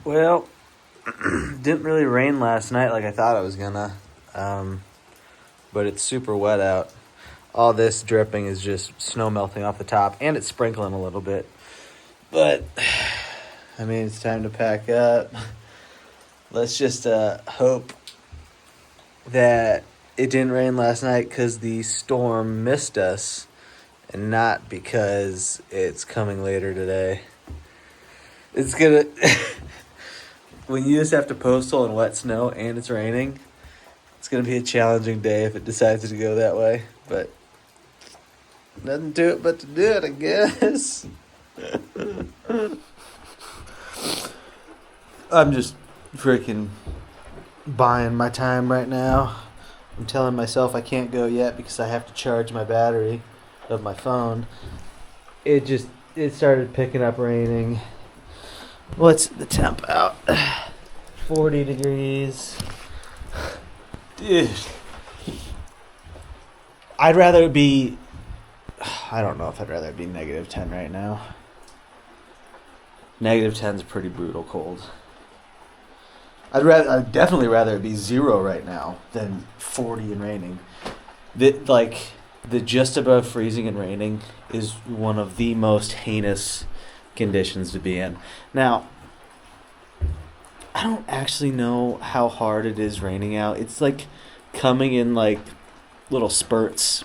Well, didn't really rain last night like I thought it was gonna. But it's super wet out. All this dripping is just snow melting off the top, and it's sprinkling a little bit. But, I mean, it's time to pack up. Let's just hope that it didn't rain last night because the storm missed us, and not because it's coming later today. It's gonna... When you just have to postal in wet snow and it's raining, it's going to be a challenging day if it decides to go that way. But nothing to it but to do it, I guess. I'm just freaking buying my time right now. I'm telling myself I can't go yet because I have to charge my battery of my phone. It started picking up raining. What's the temp out? 40 degrees. Dude. I'd rather it be... I don't know if I'd rather it be negative 10 right now. Negative 10's a pretty brutal cold. I'd definitely rather it be 0 right now than 40 and raining. The just above freezing and raining is one of the most heinous conditions to be in. Now, I don't actually know how hard it is raining out. It's like coming in like little spurts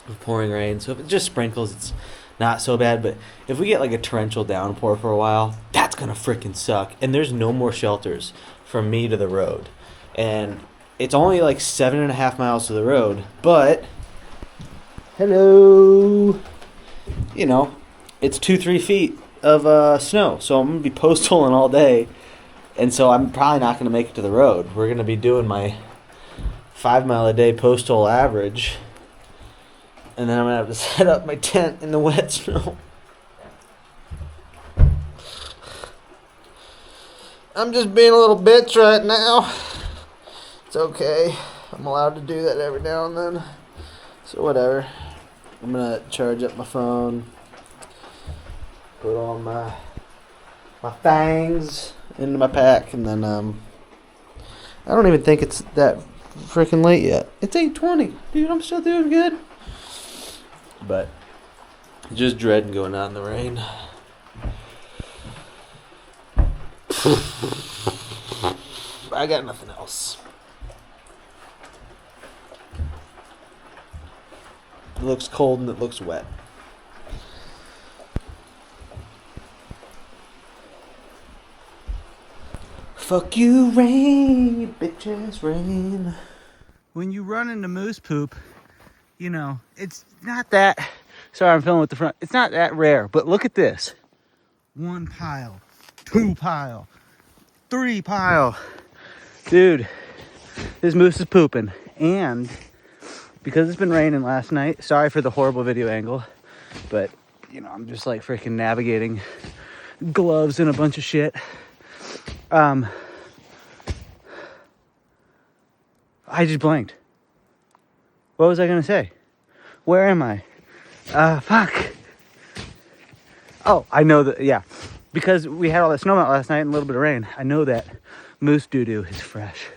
of pouring rain. So if it just sprinkles, it's not so bad. But if we get like a torrential downpour for a while, that's going to freaking suck. And there's no more shelters from me to the road. And it's only like 7.5 miles to the road. But, hello, you know, it's 2-3 feet of snow. So I'm going to be postaling all day. And so I'm probably not going to make it to the road. We're going to be doing my 5 mile a day postal average. And then I'm going to have to set up my tent in the wet snow. I'm just being a little bitch right now. It's okay. I'm allowed to do that every now and then. So whatever. I'm going to charge up my phone. Put on my fangs into my pack, and then I don't even think it's that freaking late yet. It's 8:20, dude. I'm still doing good, but just dreading going out in the rain. I got nothing else. It looks cold and it looks wet. Fuck you, rain, you bitches, rain. When you run into moose poop, you know, it's not that... Sorry, I'm filming with the front. It's not that rare, but look at this. 1 pile, 2 pile, 3 pile. Dude, this moose is pooping. And because it's been raining last night, sorry for the horrible video angle, but, you know, I'm just like freaking navigating gloves and a bunch of shit. I just blanked. What was I gonna say? Where am I? Fuck. Oh, I know that, yeah. Because we had all that snow melt last night and a little bit of rain, I know that moose doo-doo is fresh.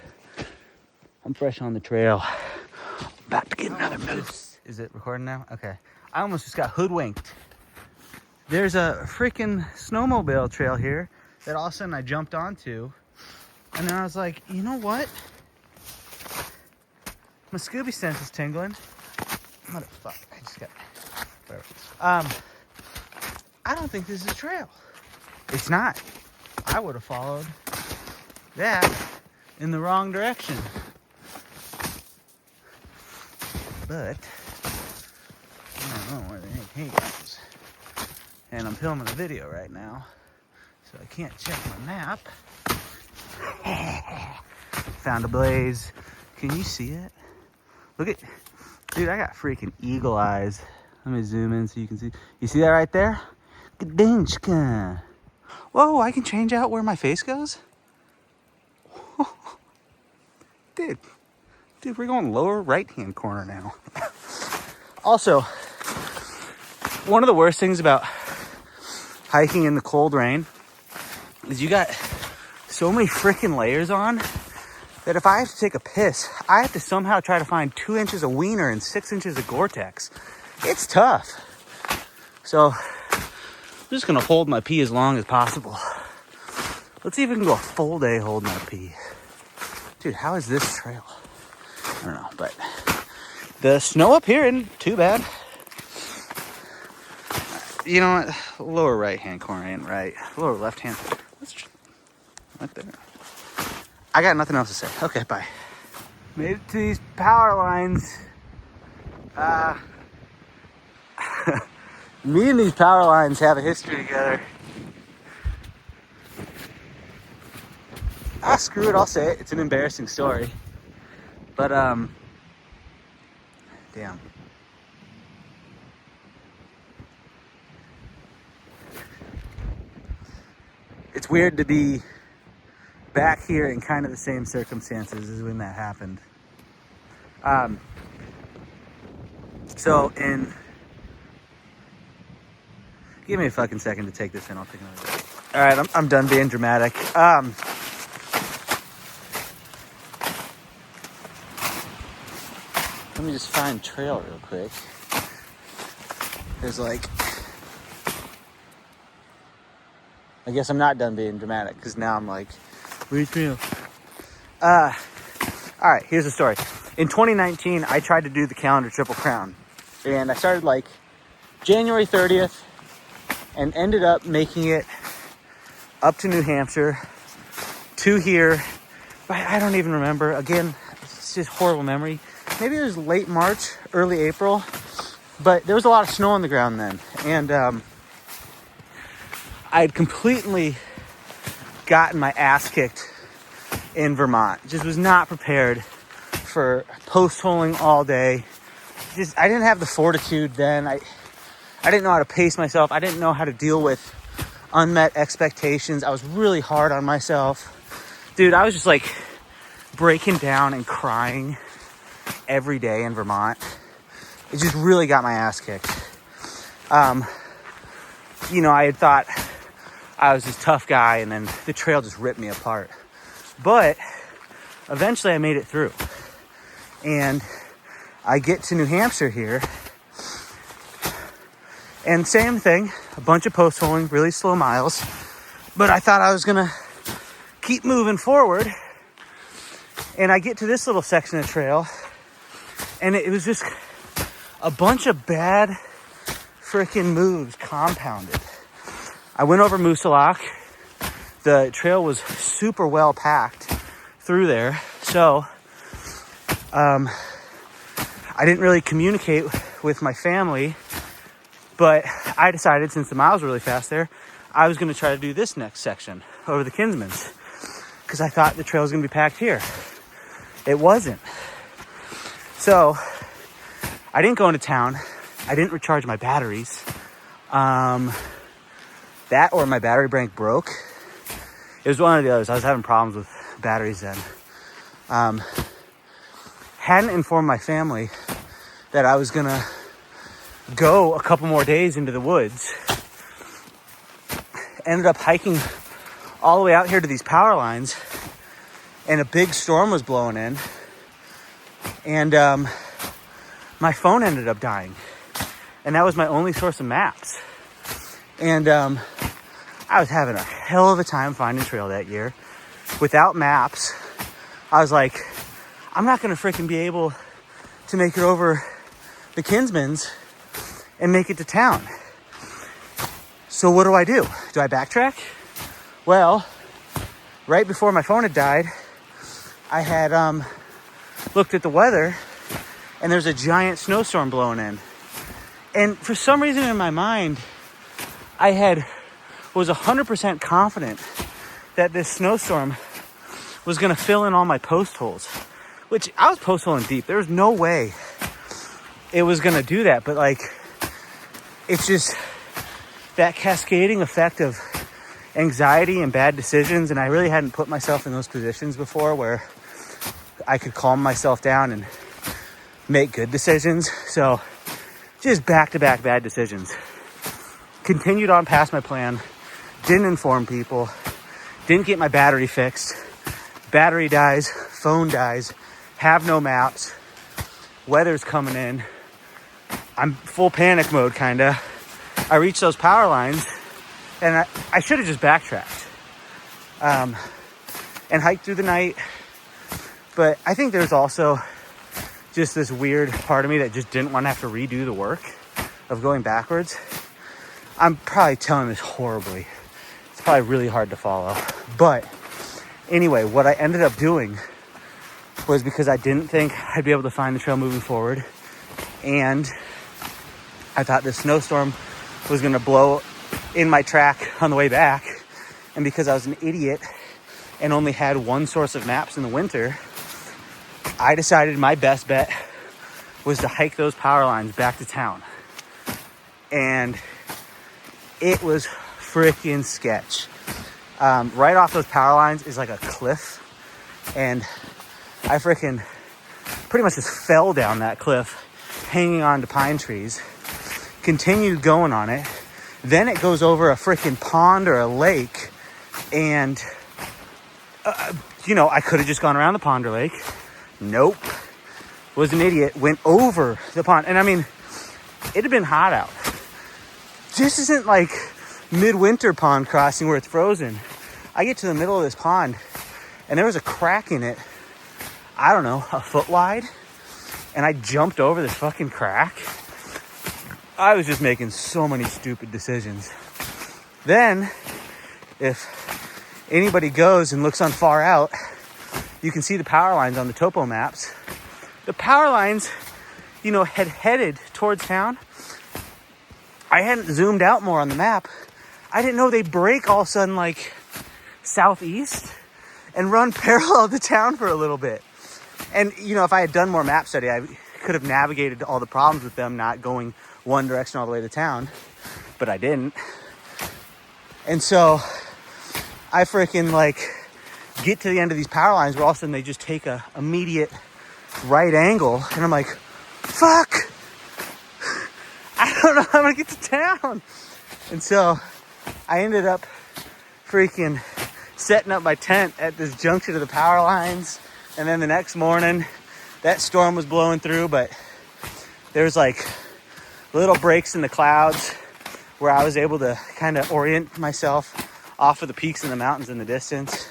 I'm fresh on the trail. I'm about to get another moose. Is it recording now? Okay. I almost just got hoodwinked. There's a freaking snowmobile trail here that all of a sudden I jumped onto. And then I was like, you know what? My Scooby sense is tingling. What the fuck? I just got... Whatever. I don't think this is a trail. It's not. I would have followed that in the wrong direction. But I don't know where the heck he goes. And I'm filming a video right now, so I can't check my map. Found a blaze. Can you see it? Look at, dude, I got freaking eagle eyes. Let me zoom in so you can see. You see that right there? Gadinchka. Whoa, I can change out where my face goes? Dude, we're going lower right-hand corner now. Also, one of the worst things about hiking in the cold rain is you got so many freaking layers on that if I have to take a piss, I have to somehow try to find 2 inches of wiener and 6 inches of Gore-Tex. It's tough. So I'm just gonna hold my pee as long as possible. Let's see if we can go a full day holding our pee. Dude, how is this trail? I don't know, but the snow up here isn't too bad. You know what? Lower right-hand corner ain't right. Lower left-hand. Right there. I got nothing else to say. Okay, bye. Made it to these power lines. Me and these power lines have a history together. Screw it, I'll say it. It's an embarrassing story. But, damn. It's weird to be back here in kind of the same circumstances as when that happened. Give me a fucking second to take this in. I'll take another one. All right, I'm done being dramatic. Let me just find trail real quick. There's like, I guess I'm not done being dramatic because now I'm like, where's trail? All right, here's the story. In 2019, I tried to do the calendar Triple Crown, and I started like January 30th and ended up making it up to New Hampshire, to here. I don't even remember. Again, it's just horrible memory. Maybe it was late March, early April, but there was a lot of snow on the ground then. And I had completely gotten my ass kicked in Vermont. Just was not prepared for post-holing all day. I didn't have the fortitude then. I didn't know how to pace myself. I didn't know how to deal with unmet expectations. I was really hard on myself. Dude, I was just like breaking down and crying every day in Vermont. It just really got my ass kicked. You know, I had thought I was this tough guy, and then the trail just ripped me apart. But eventually I made it through. And I get to New Hampshire here, and same thing, a bunch of post-holing, really slow miles. But I thought I was gonna keep moving forward. And I get to this little section of trail, and it was just a bunch of bad freaking moves compounded. I went over Moosilauke. The trail was super well packed through there. So, I didn't really communicate with my family, but I decided, since the miles were really fast there, I was going to try to do this next section over the Kinsmans, because I thought the trail was going to be packed here. It wasn't. So I didn't go into town. I didn't recharge my batteries. That or my battery bank broke. It was one of the others. I was having problems with batteries then. Hadn't informed my family that I was gonna go a couple more days into the woods. Ended up hiking all the way out here to these power lines, and a big storm was blowing in, and my phone ended up dying, and that was my only source of maps. And I was having a hell of a time finding trail that year without maps. I was like, I'm not gonna freaking be able to make it over the Kinsmans and make it to town. So what do? Do I backtrack? Well, right before my phone had died, I had looked at the weather, and there's a giant snowstorm blowing in. And for some reason in my mind, I was 100% confident that this snowstorm was gonna fill in all my post holes, which I was post holing deep. There was no way it was gonna do that, but like, it's just that cascading effect of anxiety and bad decisions. And I really hadn't put myself in those positions before where I could calm myself down and make good decisions. So just back-to-back bad decisions. Continued on past my plan, didn't inform people, Didn't get my battery fixed. Battery dies, phone dies, have no maps. Weather's coming in. I'm full panic mode, kinda. I reach those power lines, and I should have just backtracked and hiked through the night. But I think there's also just this weird part of me that just didn't want to have to redo the work of going backwards. I'm probably telling this horribly. It's probably really hard to follow. But anyway, what I ended up doing was, because I didn't think I'd be able to find the trail moving forward, and I thought this snowstorm was going to blow in my track on the way back, and because I was an idiot and only had one source of maps in the winter, I decided my best bet was to hike those power lines back to town. And it was freaking sketch. Right off those power lines is like a cliff, and I freaking pretty much just fell down that cliff, hanging on to pine trees, continued going on it. Then it goes over a freaking pond or a lake, and I could have just gone around the pond or lake. Nope. Was an idiot, went over the pond. And I mean, it had been hot out. This isn't like midwinter pond crossing where it's frozen. I get to the middle of this pond, and there was a crack in it, I don't know, a foot wide. And I jumped over this fucking crack. I was just making so many stupid decisions. Then, if anybody goes and looks on Far Out, you can see the power lines on the topo maps. The power lines, had headed towards town. I hadn't zoomed out more on the map. I didn't know they break all of a sudden like southeast and run parallel to town for a little bit. And, if I had done more map study, I could have navigated all the problems with them not going one direction all the way to town, but I didn't. And so I freaking get to the end of these power lines where all of a sudden they just take a immediate right angle, and I'm like, fuck, I don't know how I'm gonna get to town. And so I ended up freaking setting up my tent at this junction of the power lines. And then the next morning, that storm was blowing through, but there was little breaks in the clouds where I was able to kind of orient myself off of the peaks and the mountains in the distance.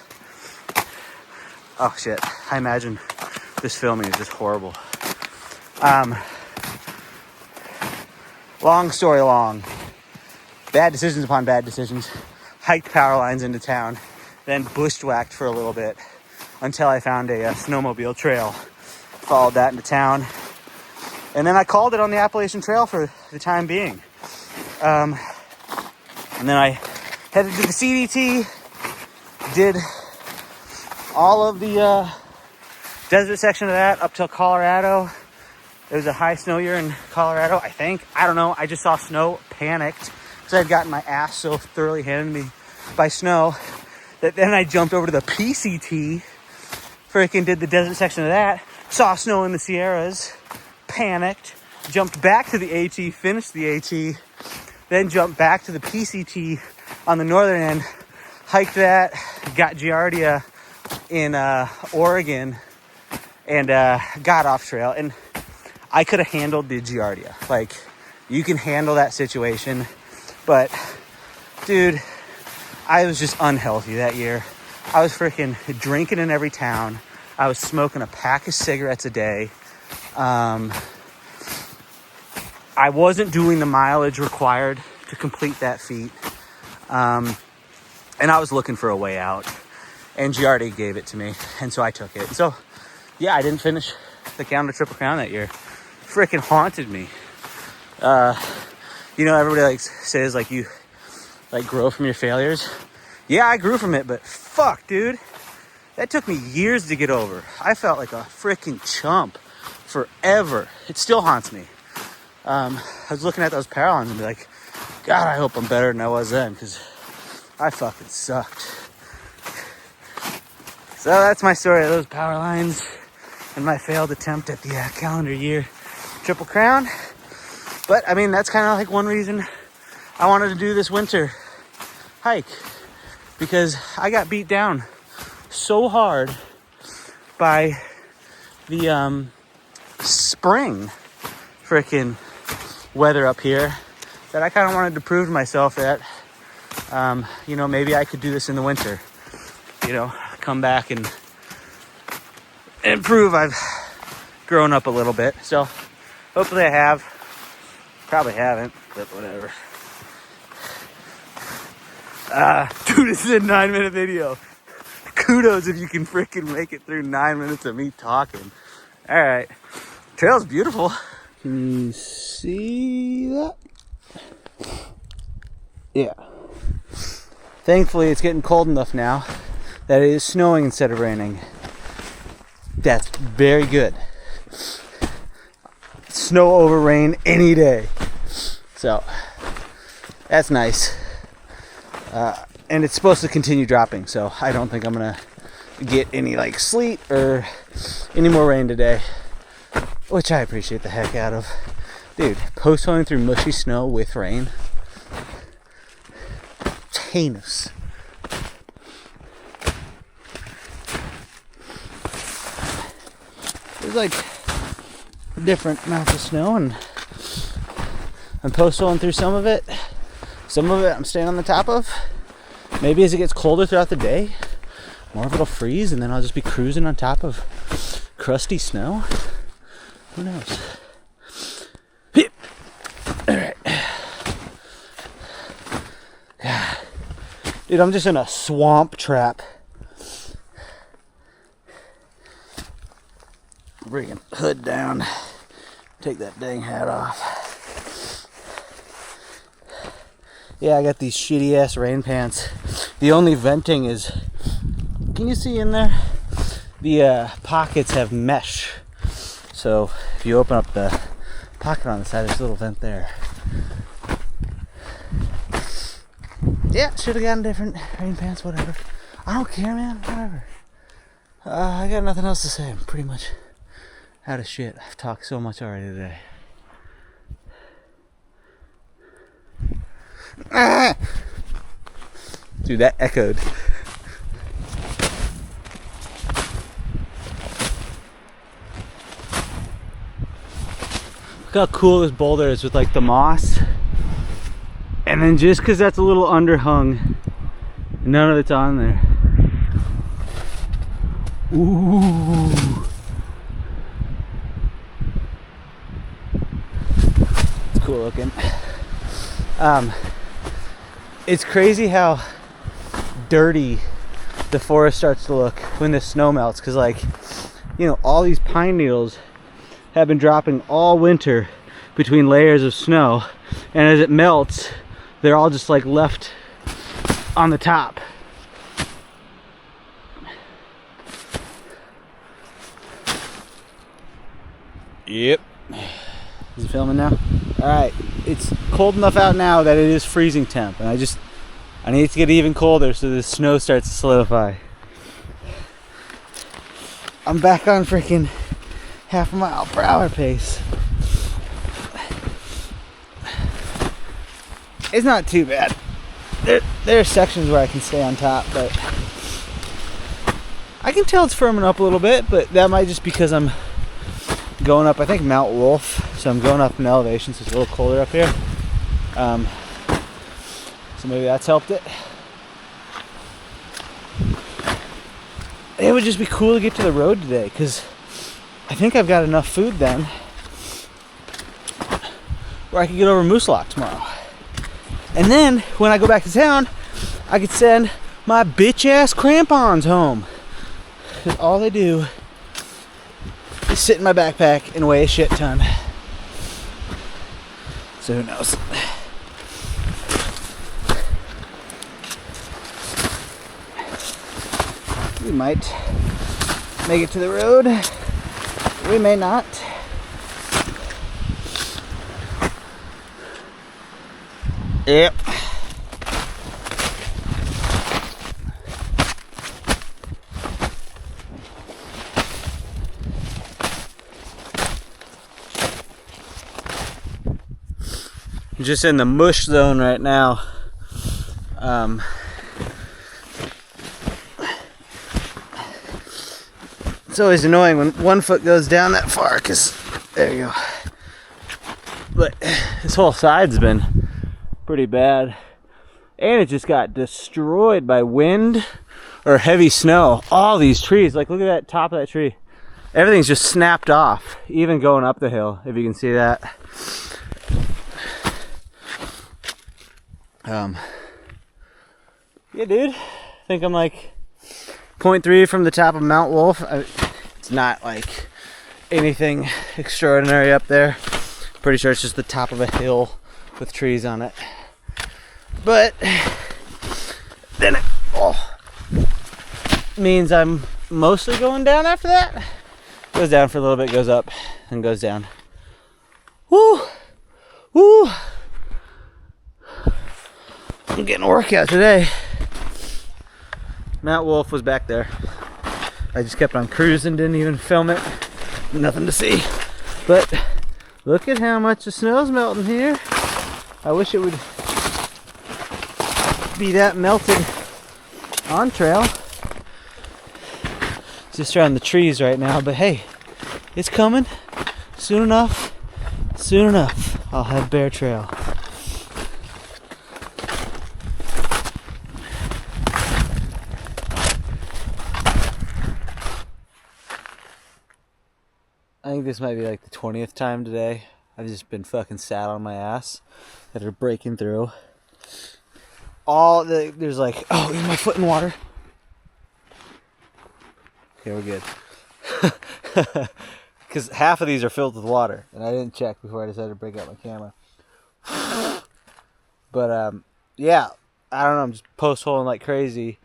Oh shit, I imagine this filming is just horrible. Long story long, bad decisions upon bad decisions. Hiked power lines into town, then bushwhacked for a little bit until I found a snowmobile trail. Followed that into town, and then I called it on the Appalachian Trail for the time being. And then I headed to the CDT, did all of the desert section of that up till Colorado. It was a high snow year in Colorado, I think. I don't know. I just saw snow, panicked, because I had gotten my ass so thoroughly handed me by snow that then I jumped over to the PCT, freaking did the desert section of that, saw snow in the Sierras, panicked, jumped back to the AT, finished the AT, then jumped back to the PCT on the northern end, hiked that, got Giardia in Oregon, and got off trail. And I could have handled the Giardia. You can handle that situation. But, dude, I was just unhealthy that year. I was freaking drinking in every town. I was smoking a pack of cigarettes a day. I wasn't doing the mileage required to complete that feat. And I was looking for a way out. And Giardia gave it to me. And so I took it. So, yeah, I didn't finish the Canada Triple Crown that year. Freaking haunted me. Everybody says you grow from your failures. Yeah, I grew from it, but fuck, dude. That took me years to get over. I felt like a freaking chump forever. It still haunts me. I was looking at those power lines and be like, God, I hope I'm better than I was then, because I fucking sucked. So that's my story of those power lines and my failed attempt at the calendar year Triple Crown. But I mean, that's kind of one reason I wanted to do this winter hike. because I got beat down so hard by the spring freaking weather up here that I kind of wanted to prove to myself that, you know, maybe I could do this in the winter. You know, come back and prove I've grown up a little bit. So hopefully I have. Probably haven't, but whatever. Dude, this is a 9-minute video. Kudos if you can freaking make it through 9 minutes of me talking. All right. Trail's beautiful. Can you see that? Yeah. Thankfully, it's getting cold enough now that it is snowing instead of raining. That's very good. Snow over rain any day. So, that's nice. And it's supposed to continue dropping, so I don't think I'm gonna get any like sleet or any more rain today, which I appreciate the heck out of. Dude, post hoeing through mushy snow with rain. Heinous. There's like different amounts of snow, and I'm post hoeing through some of it. Some of it I'm staying on the top of. Maybe as it gets colder throughout the day, more of it'll freeze, and then I'll just be cruising on top of crusty snow. Who knows? Alright. Dude, I'm just in a swamp trap. Bring the hood down. Take that dang hat off. Yeah, I got these shitty ass rain pants. The only venting is, can you see in there? The pockets have mesh. So if you open up the pocket on the side, there's a little vent there. Yeah, should have gotten different rain pants, whatever. I don't care, man, whatever. I got nothing else to say. I'm pretty much out of shit. I've talked so much already today. Ah! Dude, that echoed. Look how cool this boulder is with like the moss. And then just because that's a little underhung, none of it's on there. Ooh. It's cool looking. It's crazy how dirty the forest starts to look when the snow melts, because like, you know, all these pine needles have been dropping all winter between layers of snow, and as it melts, they're all just like left on the top. Yep. Is it filming now? Alright, it's cold enough out now that it is freezing temp, and I need it to get even colder so the snow starts to solidify. I'm back on freaking half a mile per hour pace. It's not too bad. There are sections where I can stay on top, but I can tell it's firming up a little bit, but that might just because I'm going up, I think, Mount Wolf, so I'm going up in elevation, so it's a little colder up here. So maybe that's helped it. It would just be cool to get to the road today, because I think I've got enough food then where I could get over Moose Lock tomorrow. And then when I go back to town, I could send my bitch ass crampons home, because all they do is sit in my backpack and weigh a shit ton. So who knows? We might make it to the road. We may not. Yep. I'm just in the mush zone right now. It's always annoying when one foot goes down that far, because there you go. But this whole side's been pretty bad. And it just got destroyed by wind or heavy snow. All these trees, like look at that top of that tree. Everything's just snapped off, even going up the hill, if you can see that. Yeah, dude. I think I'm like 0.3 from the top of Mount Wolf. It's not like anything extraordinary up there. Pretty sure it's just the top of a hill with trees on it. But then it means I'm mostly going down after that. Goes down for a little bit, goes up, and goes down. Woo! Woo! I'm getting a workout today. Mount Wolf was back there. I just kept on cruising, didn't even film it. Nothing to see. But look at how much the snow's melting here. I wish it would be that melted on trail. It's just around the trees right now, but hey, it's coming. Soon enough, I'll have bear trail. I think this might be like the 20th time today I've just been fucking sat on my ass that are breaking through. There's like, oh, my foot in water. Okay, we're good. Because half of these are filled with water, and I didn't check before I decided to break out my camera. But yeah, I don't know. I'm just post holing like crazy,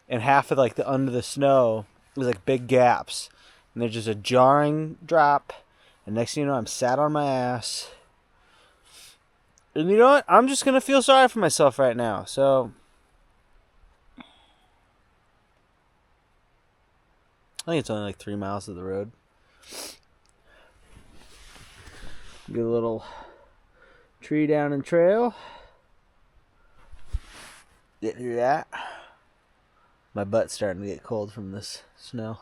and half of like the under the snow was like big gaps, and there's just a jarring drop, and next thing you know, I'm sat on my ass. And you know what? I'm just gonna feel sorry for myself right now. So I think it's only like 3 miles of the road. Get a little tree down and trail. Get through that. My butt's starting to get cold from this snow.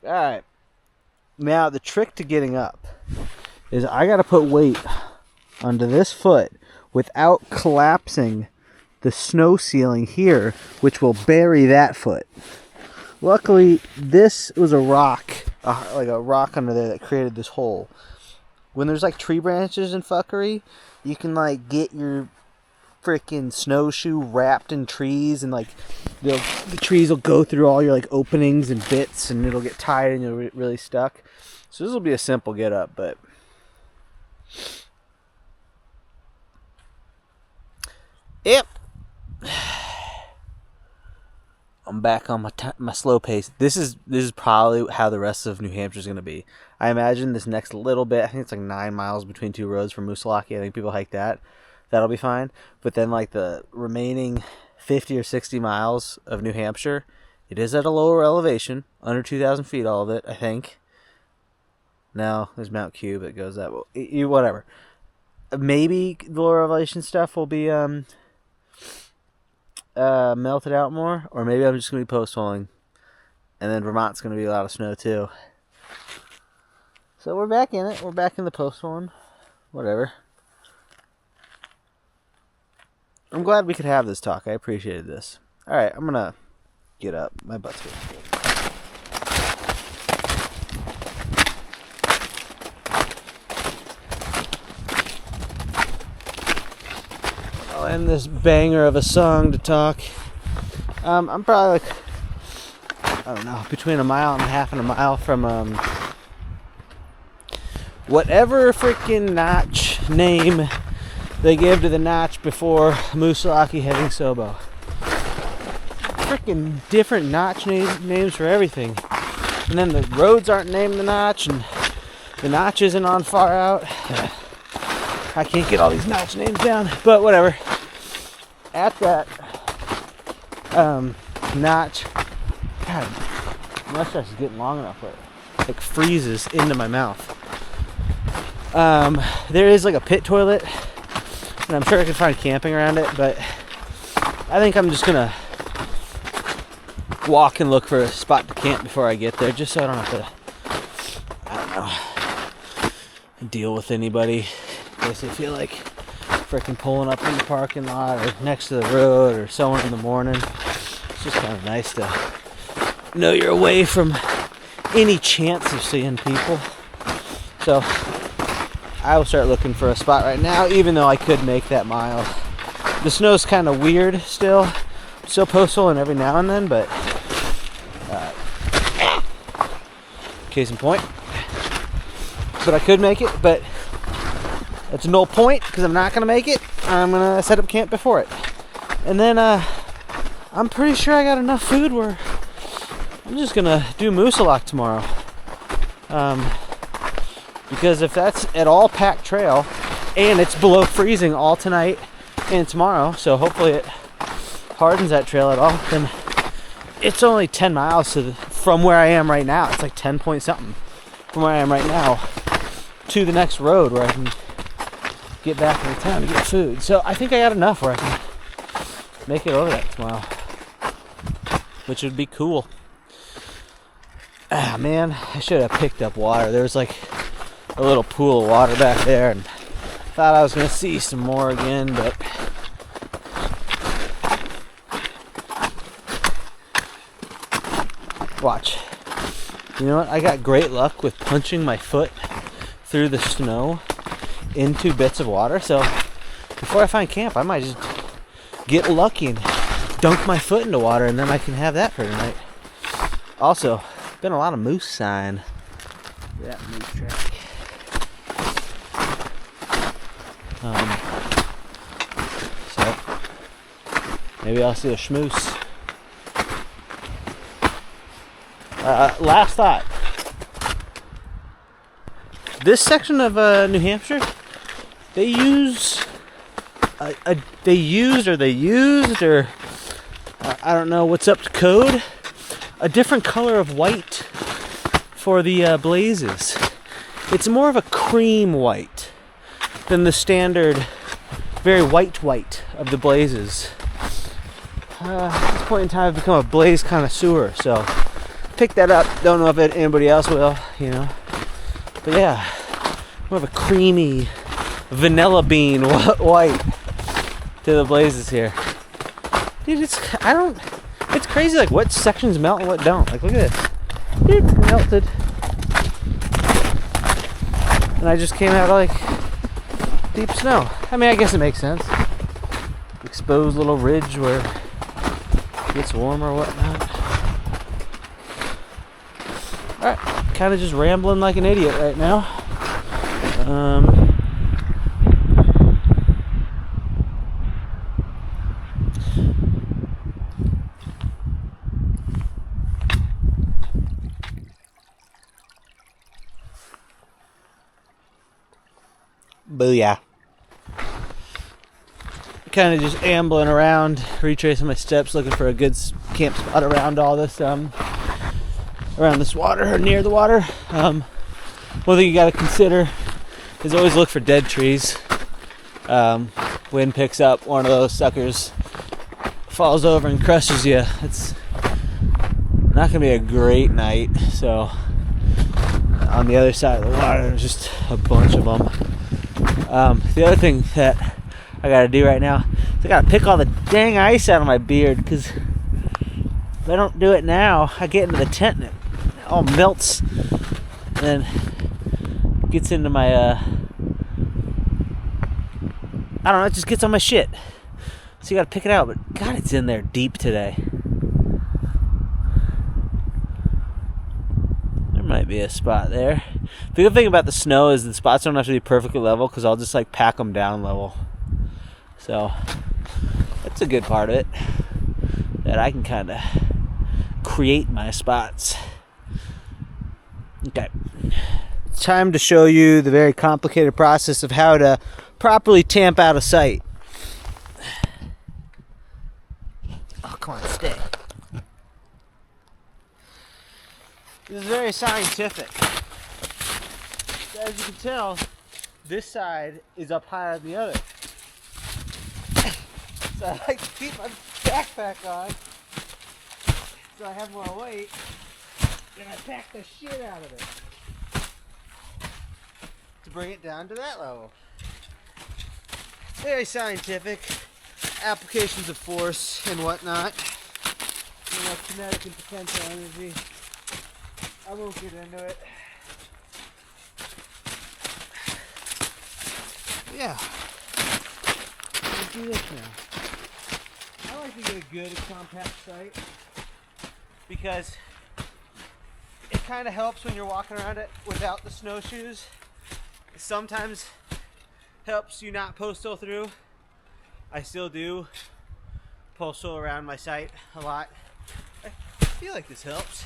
Alright. Now the trick to getting up is I gotta put weight onto this foot without collapsing the snow ceiling here, which will bury that foot. Luckily, this was a rock, like a rock under there that created this hole. When there's like tree branches and fuckery, you can like get your freaking snowshoe wrapped in trees, and like the trees will go through all your like openings and bits, and it'll get tied and you'll really stuck. So this will be a simple get up, but yep. I'm back on my slow pace. This is probably how the rest of New Hampshire is going to be. I imagine this next little bit, I think it's like 9 miles between two roads from Moosilauke. I think people hike that. That'll be fine. But then like the remaining 50 or 60 miles of New Hampshire, it is at a lower elevation, under 2,000 feet, all of it, I think. No, there's Mount Cube that goes that way. Whatever. Maybe the lower elevation stuff will be melted out more, or maybe I'm just going to be post-holing, and then Vermont's going to be a lot of snow too. So we're back in it. We're back in the post-holing. Whatever. I'm glad we could have this talk. I appreciated this. Alright, I'm going to get up. My butt's getting cold. I'll end this banger of a song to talk. I'm probably like, I don't know, between 1.5 miles and a mile from whatever freaking notch name they gave to the notch before Moosilauke Heaving Sobo. Freaking different notch names for everything. And then the roads aren't named the notch, and the notch isn't on far out. I can't get all these notch names down, but whatever. At that notch, God, my mustache is getting long enough where it like freezes into my mouth. There is like a pit toilet, and I'm sure I can find camping around it, but I think I'm just gonna walk and look for a spot to camp before I get there, just so I don't have to, I don't know, deal with anybody. In case I feel like freaking pulling up in the parking lot or next to the road or somewhere in the morning. It's just kind of nice to know you're away from any chance of seeing people. So I will start looking for a spot right now, even though I could make that mile. The snow's kind of weird still. Still postal every now and then, but case in point. But I could make it, but that's no point because I'm not going to make it. I'm going to set up camp before it. And then I'm pretty sure I got enough food where I'm just going to do Moosalok tomorrow. Because if that's at all packed trail, and it's below freezing all tonight and tomorrow, so hopefully it hardens that trail at all, then it's only 10 miles from where I am right now. It's like 10 point something from where I am right now to the next road where I can get back into town to get food. So I think I got enough where I can make it over that tomorrow, which would be cool. Ah, man, I should have picked up water. There was like a little pool of water back there, and thought I was going to see some more again, but watch. You know what? I got great luck with punching my foot through the snow into bits of water, so before I find camp, I might just get lucky and dunk my foot into water, and then I can have that for tonight. Also, been a lot of moose sign. That moose track. So maybe I'll see a schmoose. Last thought. This section of New Hampshire, they used, or I don't know what's up to code, a different color of white for the blazes. It's more of a cream white than the standard very white of the blazes. At this point in time, I've become a blaze connoisseur, so pick that up. Don't know if anybody else will, you know. But yeah, more of a creamy vanilla bean white to the blazes here. Dude, it's crazy like what sections melt and what don't. Like look at this. Dude, melted. And I just came out of like deep snow. I mean, I guess it makes sense. Exposed little ridge where it gets warm or whatnot. Alright, kind of just rambling like an idiot right now. Booyah. Kind of just ambling around, retracing my steps, looking for a good camp spot around all this, around this water or near the water. One thing you got to consider is always look for dead trees. Wind picks up, one of those suckers falls over and crushes you. It's not gonna be a great night. So on the other side of the water, there's just a bunch of them. The other thing that I gotta do right now is I gotta pick all the dang ice out of my beard, because if I don't do it now, I get into the tent and it all melts and gets into my I don't know, it just gets on my shit. So you gotta pick it out, but God, it's in there deep today. There might be a spot there. The good thing about the snow is the spots don't have to be perfectly level, because I'll just like pack them down level. So that's a good part of it, that I can kind of create my spots. Okay, it's time to show you the very complicated process of how to properly tamp out a site. Oh, come on, stay. This is very scientific. As you can tell, this side is up higher than the other. So I like to keep my backpack on so I have more weight, and I pack the shit out of it to bring it down to that level. Very scientific applications of force and whatnot. You know, kinetic and potential energy. I won't get into it. Yeah. Let's do this now. I like to get a good compact sight because it kind of helps when you're walking around it without the snowshoes. It sometimes helps you not postal through. I still do postal around my site a lot. I feel like this helps.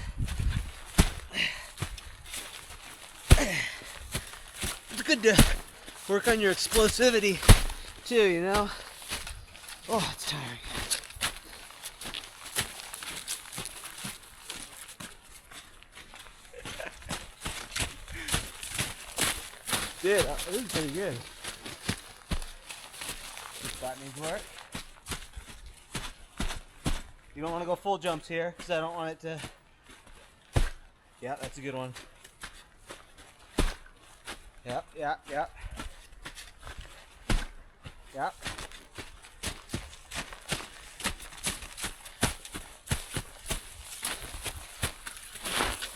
It's good to work on your explosivity too, you know? Oh, it's tiring. Dude, this is pretty good. This spot needs work. You don't want to go full jumps here because I don't want it to... Yeah, that's a good one. Yep. Yep.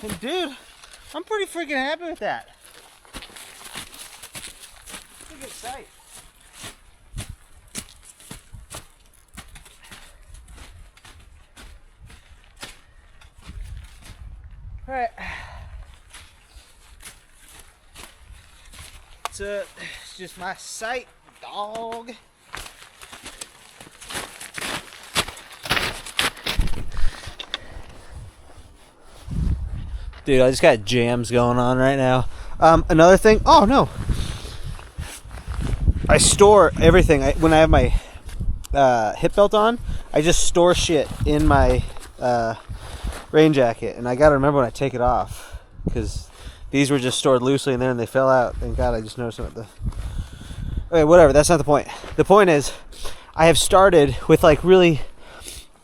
And dude, I'm pretty freaking happy with that. Pretty good sight. Alright. So, it's just my sight, dog. Dude, I just got jams going on right now. Another thing, oh no. I store everything. When I have my hip belt on, I just store shit in my rain jacket. And I gotta remember when I take it off, because these were just stored loosely in there and they fell out. Thank God I just noticed them at the... Okay, whatever, that's not the point. The point is, I have started with like really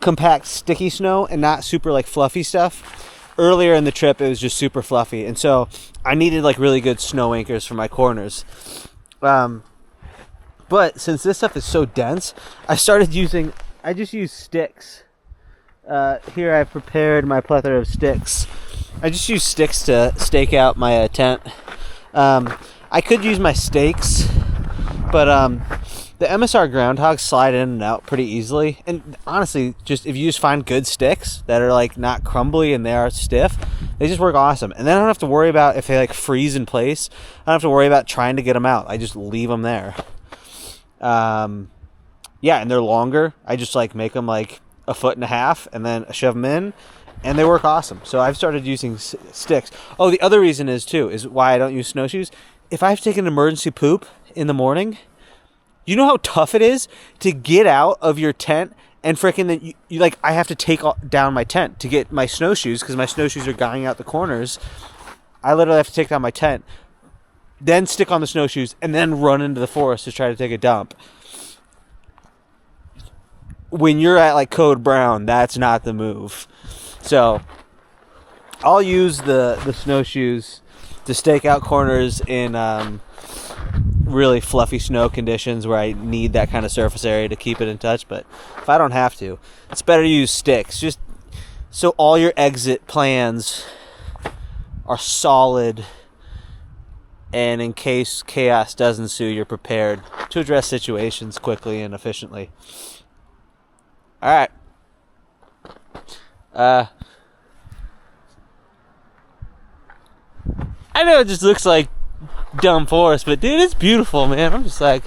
compact sticky snow and not super like fluffy stuff. Earlier in the trip, it was just super fluffy. And so I needed like really good snow anchors for my corners. But since this stuff is so dense, I just use sticks. Here I've prepared my plethora of sticks. I just use sticks to stake out my tent. I could use my stakes, but the MSR groundhogs slide in and out pretty easily. And honestly, just if you just find good sticks that are like not crumbly and they are stiff, they just work awesome. And then I don't have to worry about if they like freeze in place. I don't have to worry about trying to get them out. I just leave them there. Yeah, and they're longer. I just like make them like 1.5 feet and then shove them in, and they work awesome. So I've started using sticks. Oh, the other reason is why I don't use snowshoes. If I have to take an emergency poop in the morning, you know how tough it is to get out of your tent and freaking you like I have to take down my tent to get my snowshoes because my snowshoes are guying out the corners. I literally have to take down my tent, then stick on the snowshoes, and then run into the forest to try to take a dump. When you're at like Code Brown, that's not the move. So I'll use the snowshoes to stake out corners in really fluffy snow conditions where I need that kind of surface area to keep it in touch. But if I don't have to, it's better to use sticks, just so all your exit plans are solid, and in case chaos does ensue, you're prepared to address situations quickly and efficiently. All right. I know it just looks like dumb forest, but dude, it's beautiful, man. I'm just like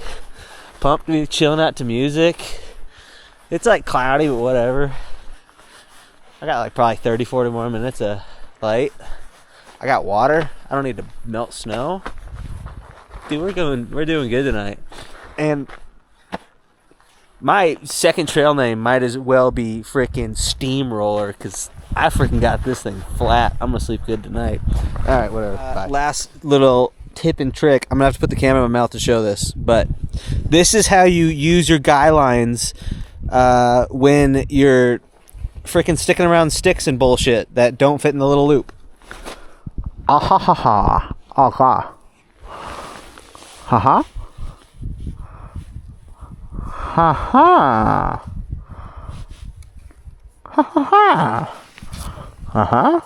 pumped to be chilling out to music. It's like cloudy, but whatever. I got like probably 30-40 more minutes of light. I got water. I don't need to melt snow. Dude, we're doing good tonight. And my second trail name might as well be freaking Steamroller, because I freaking got this thing flat. I'm going to sleep good tonight. All right, whatever. Bye. Last little tip and trick. I'm going to have to put the camera in my mouth to show this, but this is how you use your guy lines when you're freaking sticking around sticks and bullshit that don't fit in the little loop. Ah ha ha ha. Ah ha. Ha ha. Ha ha. Ha ha ha. Ha ha.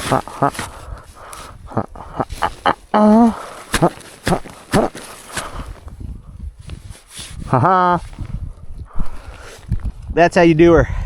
Ha ha. Ha ha. That's how you do her.